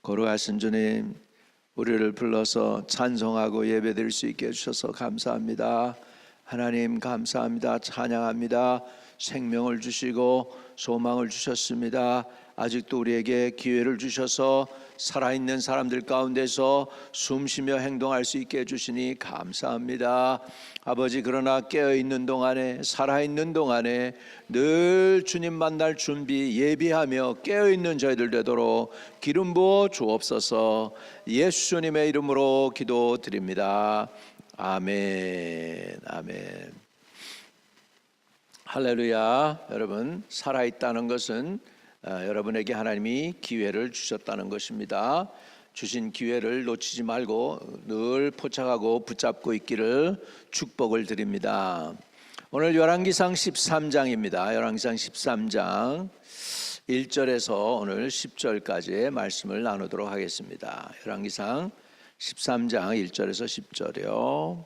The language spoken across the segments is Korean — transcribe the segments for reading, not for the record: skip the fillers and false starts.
거룩하신 주님, 우리를 불러서 찬송하고 예배드릴 수 있게 해주셔서 감사합니다. 하나님 감사합니다. 찬양합니다. 생명을 주시고 소망을 주셨습니다. 아직도 우리에게 기회를 주셔서 살아있는 사람들 가운데서 숨쉬며 행동할 수 있게 해주시니 감사합니다. 아버지, 그러나 깨어있는 동안에, 살아있는 동안에 늘 주님 만날 준비 예비하며 깨어있는 저희들 되도록 기름 부어 주옵소서. 예수님의 이름으로 기도드립니다. 아멘. 아멘. 할렐루야. 여러분, 살아있다는 것은 여러분에게 하나님이 기회를 주셨다는 것입니다. 주신 기회를 놓치지 말고 늘 포착하고 붙잡고 있기를 축복을 드립니다. 오늘 열왕기상 13장입니다. 열왕기상 13장 1절에서 오늘 10절까지의 말씀을 나누도록 하겠습니다. 열왕기상 13장 1절에서 10절이요.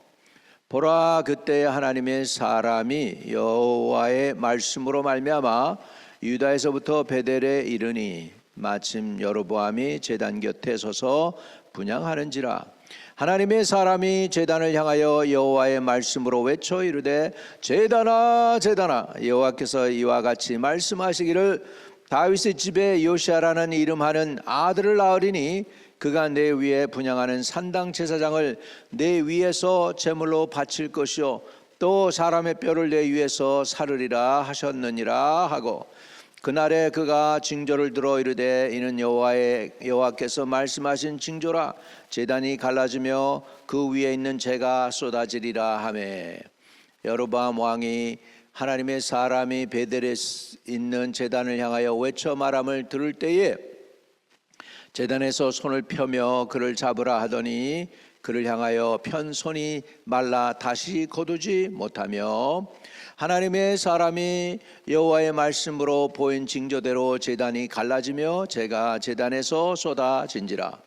보라, 그때 하나님의 사람이 여호와의 말씀으로 말미암아 유다에서부터 베델에 이르니 마침 여로보암이 제단 곁에 서서 분향하는지라. 하나님의 사람이 제단을 향하여 여호와의 말씀으로 외쳐 이르되, 제단아 제단아, 여호와께서 이와 같이 말씀하시기를 다윗의 집에 요시아라는 이름하는 아들을 낳으리니 그가 내 위에 분향하는 산당 제사장을 내 위에서 제물로 바칠 것이요 또 사람의 뼈를 내 위에서 사르리라 하셨느니라 하고, 그날에 그가 징조를 들어 이르되, 이는 여호와께서 말씀하신 징조라. 제단이 갈라지며 그 위에 있는 재가 쏟아지리라 하매, 여로보암 왕이 하나님의 사람이 베델에 있는 제단을 향하여 외쳐 말함을 들을 때에 제단에서 손을 펴며 그를 잡으라 하더니 그를 향하여 편 손이 말라 다시 거두지 못하며, 하나님의 사람이 여호와의 말씀으로 보인 징조대로 제단이 갈라지며 재가 제단에서 쏟아진지라.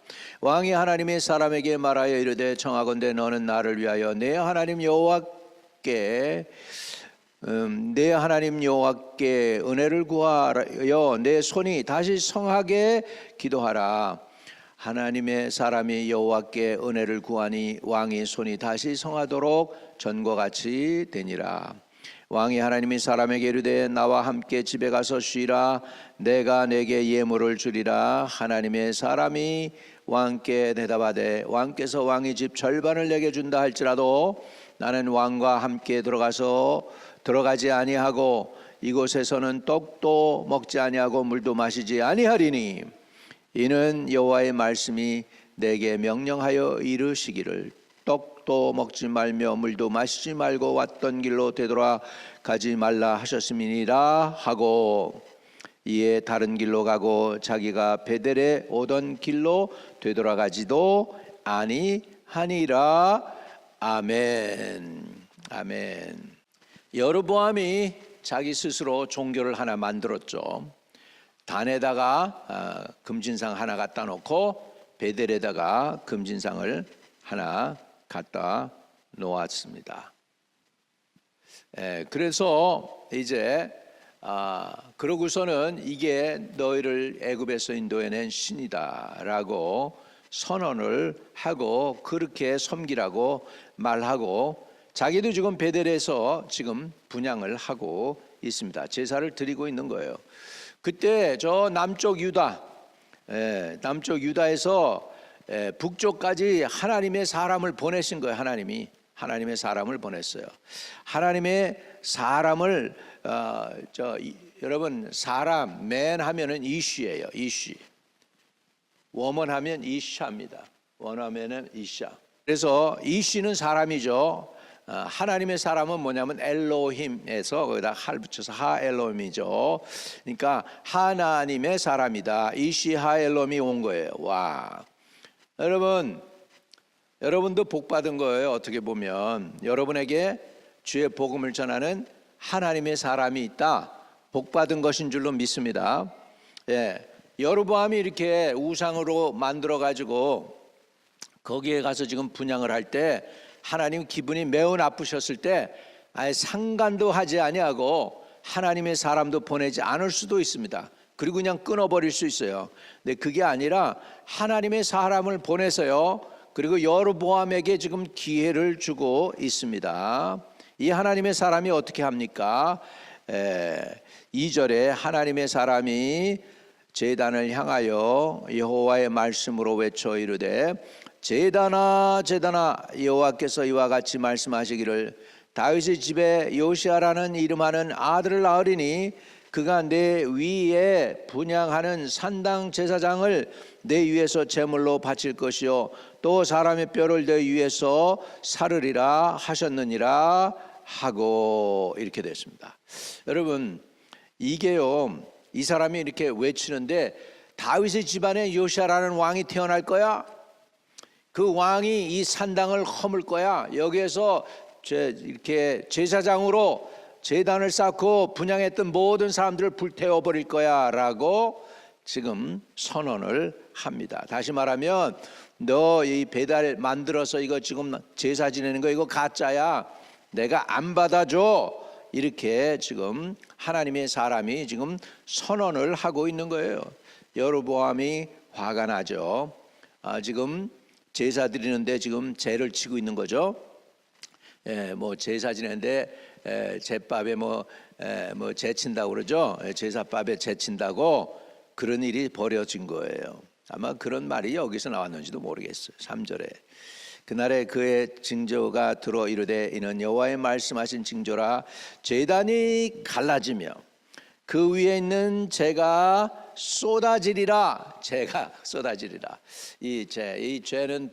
왕이 하나님의 사람에게 말하여 이르되, 청하건대 너는 나를 위하여 내 하나님 여호와께 은혜를 구하여 내 손이 다시 성하게 기도하라. 하나님의 사람이 여호와께 은혜를 구하니 왕이 손이 다시 성하도록 전과 같이 되니라. 왕이 하나님의 사람에게 이르되, 나와 함께 집에 가서 쉬라. 내가 내게 예물을 주리라. 하나님의 사람이 왕께 대답하되, 왕께서 왕의 집 절반을 내게 준다 할지라도 나는 왕과 함께 들어가지 아니하고 이곳에서는 떡도 먹지 아니하고 물도 마시지 아니하리니, 이는 여호와의 말씀이 내게 명령하여 이르시기를 떡도 먹지 말며 물도 마시지 말고 왔던 길로 되돌아가지 말라 하셨음이니라 하고, 이에 다른 길로 가고 자기가 베델에 오던 길로 되돌아가지도 아니하니라. 아멘. 아멘. 여로보암이 자기 스스로 종교를 하나 만들었죠. 단에다가 금진상 하나 갖다 놓고 베델에다가 금진상을 하나 갖다 놓았습니다. 그래서 이제 그러고서는 이게 너희를 애굽에서 인도해낸 신이다라고 선언을 하고 그렇게 섬기라고 말하고, 자기도 지금 베델에서 지금 분향을 하고 있습니다. 제사를 드리고 있는 거예요. 그때 저 남쪽 유다에서 북쪽까지 하나님의 사람을 보내신 거예요. 하나님의 사람을 보냈어요. 하나님의 사람을 여러분, 사람 맨 하면은 이슈예요. 이슈. 워먼 하면 이샤입니다. 원하면은 이샤. 그래서 이슈는 사람이죠. 하나님의 사람은 뭐냐면 엘로힘에서 거기다 할 붙여서 하엘롬이죠. 그러니까 하나님의 사람이다. 이시 하엘롬이 온 거예요. 와, 여러분도 복 받은 거예요. 어떻게 보면 여러분에게 주의 복음을 전하는 하나님의 사람이 있다. 복 받은 것인 줄로 믿습니다. 여로보암이 이렇게 우상으로 만들어 가지고 거기에 가서 지금 분향을 할 때 하나님 기분이 매우 나쁘셨을 때 아예 상관도 하지 아니하고 하나님의 사람도 보내지 않을 수도 있습니다. 그리고 그냥 끊어버릴 수 있어요. 근데 그게 아니라 하나님의 사람을 보내서요, 그리고 여로보암에게 지금 기회를 주고 있습니다. 이 하나님의 사람이 어떻게 합니까? 2절에 하나님의 사람이 제단을 향하여 여호와의 말씀으로 외쳐 이르되 제단아 제단아 여호와께서 이와 같이 말씀하시기를 다윗의 집에 요시아라는 이름하는 아들을 낳으리니 그가 내 위에 분향하는 산당 제사장을 내 위에서 제물로 바칠 것이요 또 사람의 뼈를 내 위에서 사르리라 하셨느니라 하고 이렇게 됐습니다. 여러분, 이게요, 이 사람이 이렇게 외치는데 다윗의 집안에 요시아라는 왕이 태어날 거야. 그 왕이 이 산당을 허물 거야. 여기에서 이렇게 제사장으로 제단을 쌓고 분향했던 모든 사람들을 불태워 버릴 거야 라고 지금 선언을 합니다. 다시 말하면 너 이 배달 만들어서 이거 지금 제사 지내는 거 이거 가짜야. 내가 안 받아줘. 이렇게 지금 하나님의 사람이 지금 선언을 하고 있는 거예요. 여로보암이 화가 나죠. 지금 제사 드리는데 지금 제를 치고 있는 거죠. 뭐 제사 지내는데 제밥에 뭐 제친다고 그러죠. 제사밥에 제친다고 그런 일이 벌어진 거예요. 아마 그런 말이 여기서 나왔는지도 모르겠어요. 3절에 그날에 그의 징조가 들어 이르되 이는 여호와의 말씀하신 징조라 제단이 갈라지며 그 위에 있는 재가 쏟아지리라. 재가 쏟아지리라. 이 죄는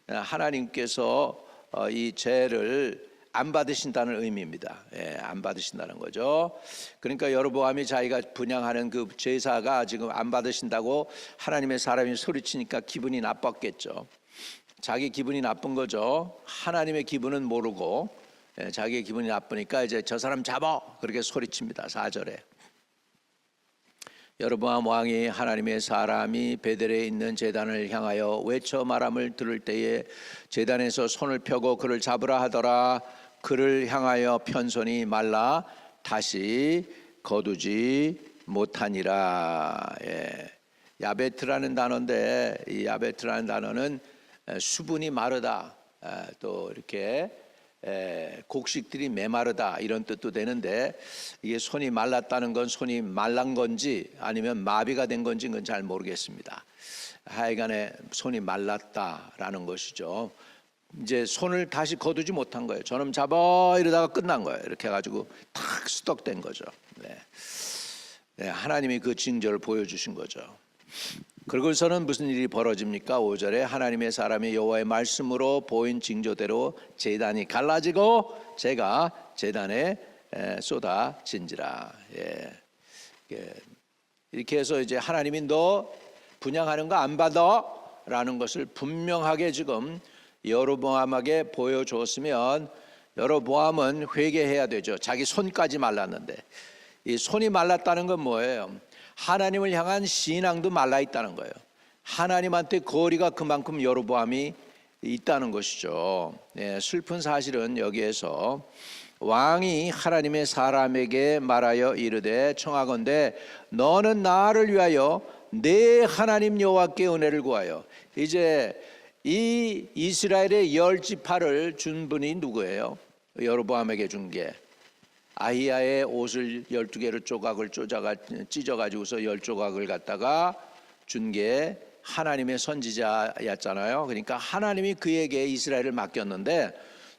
하나님께서 이 죄를 안 받으신다는 의미입니다. 안 받으신다는 거죠. 그러니까 여로보암이 자기가 분향하는 그 제사가 지금 안 받으신다고 하나님의 사람이 소리치니까 기분이 나빴겠죠. 자기 기분이 나쁜 거죠. 하나님의 기분은 모르고 자기의 기분이 나쁘니까 이제 저 사람 잡아 그렇게 소리칩니다. 4절에 여로보암 왕이 하나님의 사람이 베델에 있는 제단을 향하여 외쳐 말함을 들을 때에 제단에서 손을 펴고 그를 잡으라 하더라. 그를 향하여 편손이 말라 다시 거두지 못하니라. 야베트라는 단어인데 이 야베트라는 단어는 수분이 마르다, 또 이렇게 곡식들이 메마르다 이런 뜻도 되는데 이게 손이 말랐다는 건 손이 말란 건지 아니면 마비가 된 건지 그건 잘 모르겠습니다. 하여간에 손이 말랐다라는 것이죠. 이제 손을 다시 거두지 못한 거예요. 저놈 잡아 이러다가 끝난 거예요. 이렇게 해가지고 탁 스톱된 거죠. 하나님이 그 징조를 보여주신 거죠. 그러고서는 무슨 일이 벌어집니까? 5절에 하나님의 사람이 여호와의 말씀으로 보인 징조대로 제단이 갈라지고 제가 제단에 쏟아진지라. 이렇게 해서 이제 하나님이 너 분향하는 거 안 받아? 라는 것을 분명하게 지금 여로보암에게 보여줬으면 여로보암은 회개해야 되죠. 자기 손까지 말랐는데 이 손이 말랐다는 건 뭐예요? 하나님을 향한 신앙도 말라 있다는 거예요. 하나님한테 거리가 그만큼 여로보암이 있다는 것이죠. 슬픈 사실은 여기에서 왕이 하나님의 사람에게 말하여 이르되 청하건대 너는 나를 위하여 내 하나님 여호와께 은혜를 구하여. 이제 이 이스라엘의 10지파를 준 분이 누구예요? 여로보암에게 준 게 아히야의 옷을 12개로 조각을 찢어가지고서 10조각을 갖다가 준 게 하나님의 선지자였잖아요. 그러니까 하나님이 그에게 이스라엘을 맡겼는데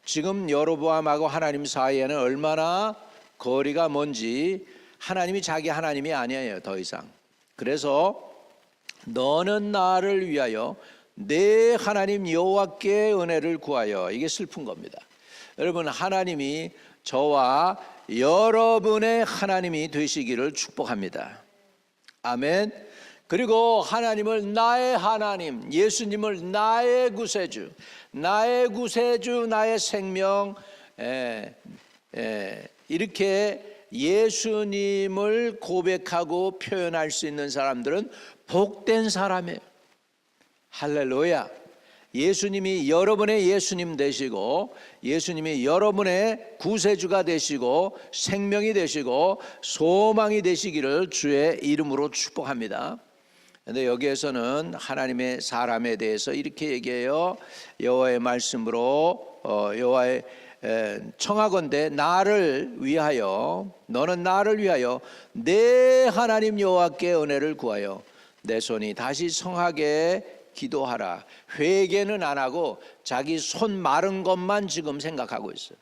지금 여로보암하고 하나님 사이에는 얼마나 거리가 먼지, 하나님이 자기 하나님이 아니에요, 더 이상. 그래서 너는 나를 위하여 내 하나님 여호와께 은혜를 구하여. 이게 슬픈 겁니다. 여러분, 하나님이 저와 여러분의 하나님이 되시기를 축복합니다. 아멘. 그리고 하나님을 나의 하나님, 예수님을 나의 구세주, 나의 생명, 이렇게 예수님을 고백하고 표현할 수 있는 사람들은 복된 사람이에요. 할렐루야. 예수님이 여러분의 예수님 되시고 예수님이 여러분의 구세주가 되시고 생명이 되시고 소망이 되시기를 주의 이름으로 축복합니다. 그런데 여기에서는 하나님의 사람에 대해서 이렇게 얘기해요. 여호와의 말씀으로 여호와의 청하건대 나를 위하여 너는 나를 위하여 내 하나님 여호와께 은혜를 구하여 내 손이 다시 성하게 기도하라. 회개는 안 하고 자기 손 마른 것만 지금 생각하고 있어요.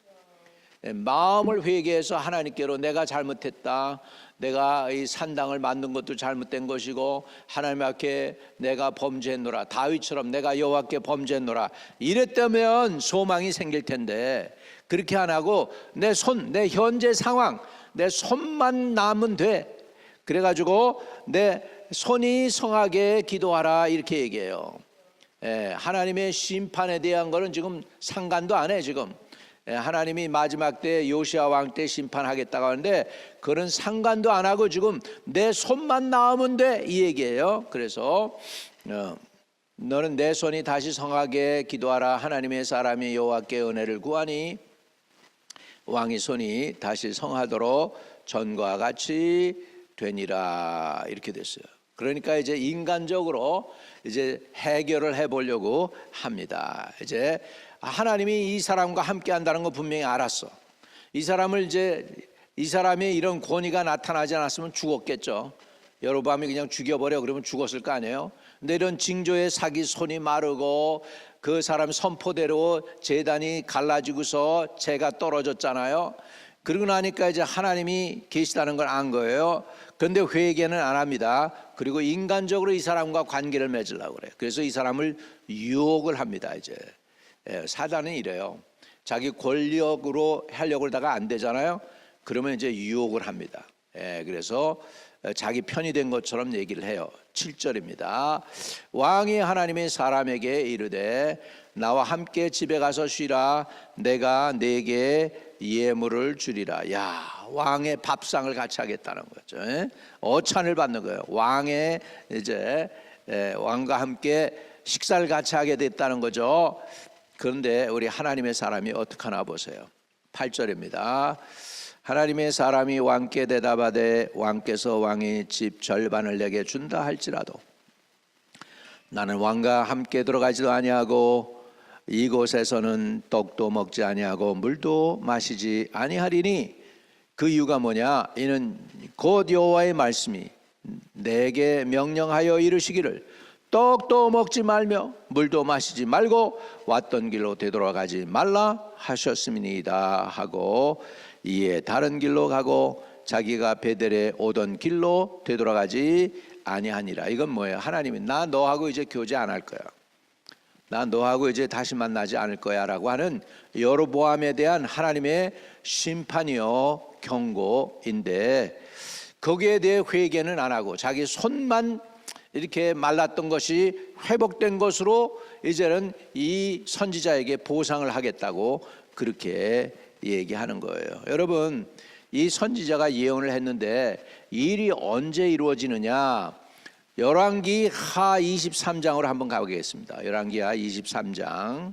마음을 회개해서 하나님께로 내가 잘못했다, 내가 이 산당을 만든 것도 잘못된 것이고 하나님 앞에 내가 범죄했노라, 다윗처럼 내가 여호와께 범죄했노라 이랬다면 소망이 생길 텐데 그렇게 안 하고 내 손, 내 현재 상황, 내 손만 남으면 돼. 그래가지고 내 손이 성하게 기도하라 이렇게 얘기해요. 하나님의 심판에 대한 거는 지금 상관도 안 해. 지금 하나님이 마지막 때 요시아 왕 때 심판하겠다고 하는데 그런 상관도 안 하고 지금 내 손만 나오면 돼 이 얘기예요. 그래서 너는 내 손이 다시 성하게 기도하라. 하나님의 사람이 여호와께 은혜를 구하니 왕의 손이 다시 성하도록 전과 같이 되니라 이렇게 됐어요. 그러니까 이제 인간적으로 이제 해결을 해보려고 합니다. 이제 하나님이 이 사람과 함께 한다는 거 분명히 알았어. 이 사람의 이런 권위가 나타나지 않았으면 죽었겠죠. 여로보암이 그냥 죽여버려 그러면 죽었을 거 아니에요. 근데 이런 징조에 사기 손이 마르고 그 사람 선포대로 제단이 갈라지고서 재가 떨어졌잖아요. 그러고 나니까 이제 하나님이 계시다는 걸 안 거예요. 그런데 회개는 안 합니다. 그리고 인간적으로 이 사람과 관계를 맺으려고 그래요. 그래서 이 사람을 유혹을 합니다. 이제 사단은 이래요. 자기 권력으로 하려고 하다가 안 되잖아요. 그러면 이제 유혹을 합니다. 그래서 자기 편이 된 것처럼 얘기를 해요. 7절입니다. 왕이 하나님의 사람에게 이르되 나와 함께 집에 가서 쉬라. 내가 네게 예물을 주리라. 야, 왕의 밥상을 같이 하겠다는 거죠. 어찬을 받는 거예요. 왕의 이제 왕과 함께 식사를 같이 하게 됐다는 거죠. 그런데 우리 하나님의 사람이 어떻게 하나 보세요. 8절입니다. 하나님의 사람이 왕께 대답하되 왕께서 왕의 집 절반을 내게 준다 할지라도 나는 왕과 함께 들어가지도 아니하고 이곳에서는 떡도 먹지 아니하고 물도 마시지 아니하리니 그 이유가 뭐냐? 이는 곧 여호와의 말씀이 내게 명령하여 이르시기를 떡도 먹지 말며 물도 마시지 말고 왔던 길로 되돌아가지 말라 하셨음이니이다 하고 이에 다른 길로 가고 자기가 베델에 오던 길로 되돌아가지 아니하니라. 이건 뭐예요? 하나님이 나 너하고 이제 교제 안 할 거야. 나 너하고 이제 다시 만나지 않을 거야 라고 하는 여로보암에 대한 하나님의 심판이요 경고인데 거기에 대해 회개는 안 하고 자기 손만 이렇게 말랐던 것이 회복된 것으로 이제는 이 선지자에게 보상을 하겠다고 그렇게 얘기하는 거예요. 여러분, 이 선지자가 예언을 했는데 일이 언제 이루어지느냐? 열왕기 하 23장으로 한번 가보겠습니다. 열왕기 하 23장.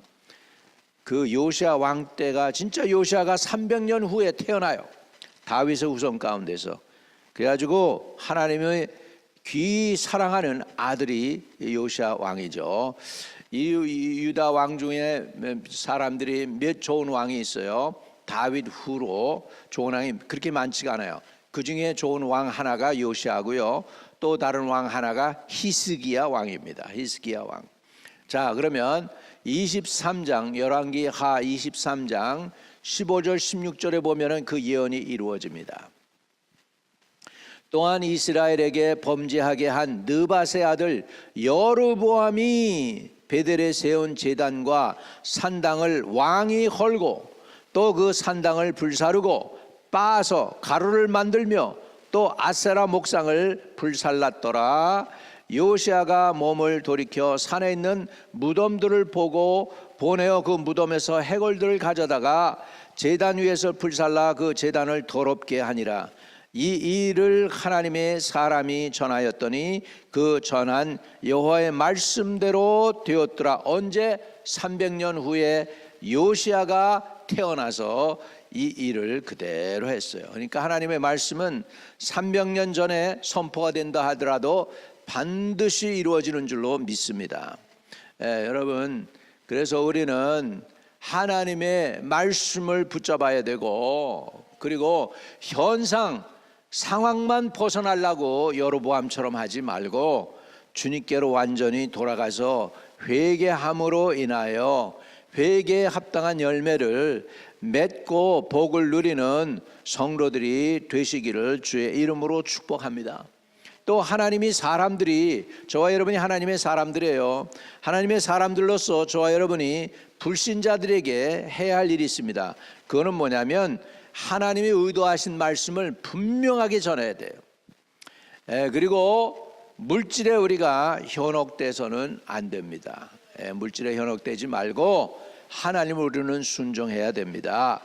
그 요시아 왕 때가 진짜 요시아가 300년 후에 태어나요. 다윗의 후손 가운데서. 그래가지고 하나님의 귀 사랑하는 아들이 요시아 왕이죠. 이 유다 왕 중에 사람들이 몇 좋은 왕이 있어요. 다윗 후로 좋은 왕이 그렇게 많지가 않아요. 그 중에 좋은 왕 하나가 요시아고요. 또 다른 왕 하나가 히스기야 왕입니다. 히스기야 왕. 자, 그러면 23장 열왕기 하 23장 15절 16절에 보면은 그 예언이 이루어집니다. 또한 이스라엘에게 범죄하게 한 느밧의 아들 여로보암이 베델에 세운 제단과 산당을 왕이 헐고 또 그 산당을 불사르고 빻아서 가루를 만들며 또 아세라 목상을 불살랐더라. 요시아가 몸을 돌이켜 산에 있는 무덤들을 보고 보내어 그 무덤에서 해골들을 가져다가 제단 위에서 불살라 그 제단을 더럽게 하니라. 이 일을 하나님의 사람이 전하였더니 그 전한 여호와의 말씀대로 되었더라. 언제? 300년 후에 요시야가 태어나서 이 일을 그대로 했어요. 그러니까 하나님의 말씀은 300년 전에 선포가 된다 하더라도 반드시 이루어지는 줄로 믿습니다. 여러분, 그래서 우리는 하나님의 말씀을 붙잡아야 되고, 그리고 현상 상황만 벗어나려고 여로보암처럼 하지 말고 주님께로 완전히 돌아가서 회개함으로 인하여 회개에 합당한 열매를 맺고 복을 누리는 성도들이 되시기를 주의 이름으로 축복합니다. 또 하나님이 사람들이, 저와 여러분이 하나님의 사람들이에요. 하나님의 사람들로서 저와 여러분이 불신자들에게 해야 할 일이 있습니다. 그거는 뭐냐면 하나님이 의도하신 말씀을 분명하게 전해야 돼요. 그리고 물질에 우리가 현혹돼서는 안 됩니다. 물질에 현혹되지 말고 하나님을 우리는 순종해야 됩니다.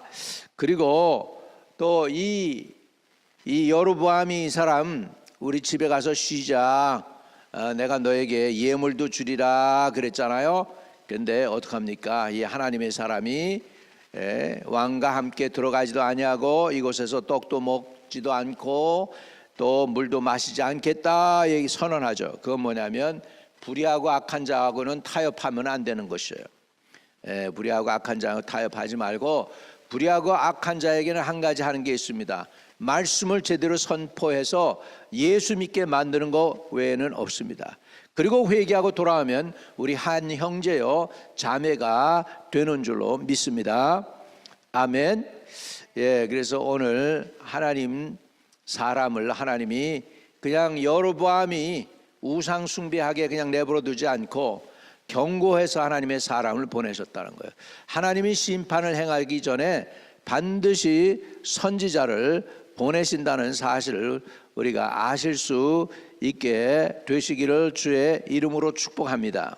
그리고 또 이 여로보암이 이 사람, 우리 집에 가서 쉬자, 내가 너에게 예물도 주리라 그랬잖아요. 그런데 어떡합니까? 이 하나님의 사람이 왕과 함께 들어가지도 아니하고 이곳에서 떡도 먹지도 않고 또 물도 마시지 않겠다 얘기 선언하죠. 그건 뭐냐면 불의하고 악한 자하고는 타협하면 안 되는 것이에요. 불의하고 악한 자하고 타협하지 말고, 불의하고 악한 자에게는 한 가지 하는 게 있습니다. 말씀을 제대로 선포해서 예수 믿게 만드는 것 외에는 없습니다. 그리고 회개하고 돌아오면 우리 한 형제요 자매가 되는 줄로 믿습니다. 아멘. 그래서 오늘 하나님 사람을 하나님이 그냥 여로보암이 우상 숭배하게 그냥 내버려 두지 않고 경고해서 하나님의 사람을 보내셨다는 거예요. 하나님이 심판을 행하기 전에 반드시 선지자를 보내신다는 사실을 우리가 아실 수 있게 되시기를 주의 이름으로 축복합니다.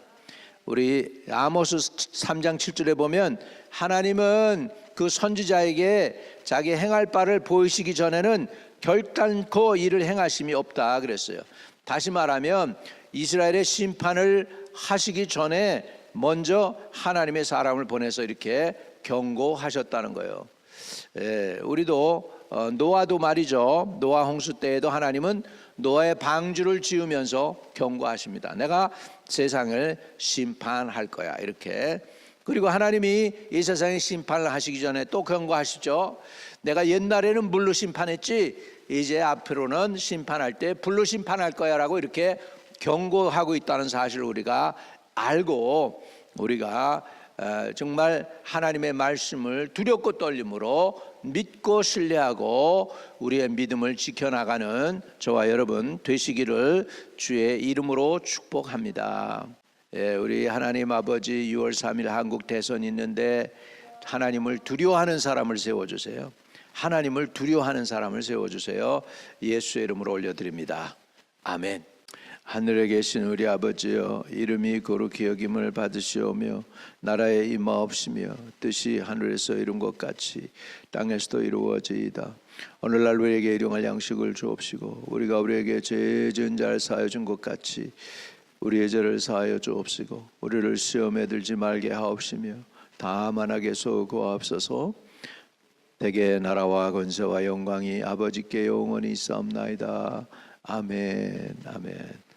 우리 아모스 3장 7절에 보면 하나님은 그 선지자에게 자기 행할 바를 보이시기 전에는 결단코 일을 행하심이 없다 그랬어요. 다시 말하면 이스라엘의 심판을 하시기 전에 먼저 하나님의 사람을 보내서 이렇게 경고하셨다는 거예요. 우리도 노아도 말이죠. 노아 홍수 때에도 하나님은 노아의 방주를 지으면서 경고하십니다. 내가 세상을 심판할 거야 이렇게. 그리고 하나님이 이 세상에 심판을 하시기 전에 또 경고하시죠. 내가 옛날에는 물로 심판했지 이제 앞으로는 심판할 때 불로 심판할 거야 라고 이렇게 경고하고 있다는 사실을 우리가 알고, 우리가 정말 하나님의 말씀을 두렵고 떨림으로 믿고 신뢰하고 우리의 믿음을 지켜나가는 저와 여러분 되시기를 주의 이름으로 축복합니다. 우리 하나님 아버지 6월 3일 한국 대선이 있는데 하나님을 두려워하는 사람을 세워주세요. 하나님을 두려워하는 사람을 세워주세요. 예수의 이름으로 올려드립니다. 아멘. 하늘에 계신 우리 아버지여, 이름이 거룩히 여김을 받으시오며 나라에 임하옵시며 뜻이 하늘에서 이룬 것 같이 땅에서도 이루어지이다. 오늘날 우리에게 일용할 양식을 주옵시고 우리가 우리에게 죄 지은 자를 사하여 준 것 같이 우리의 죄를 사하여 주옵시고 우리를 시험에 들지 말게 하옵시며 다만 악에서 구하옵소서. 대개 나라와 권세와 영광이 아버지께 영원히 있사옵나이다. 아멘. 아멘.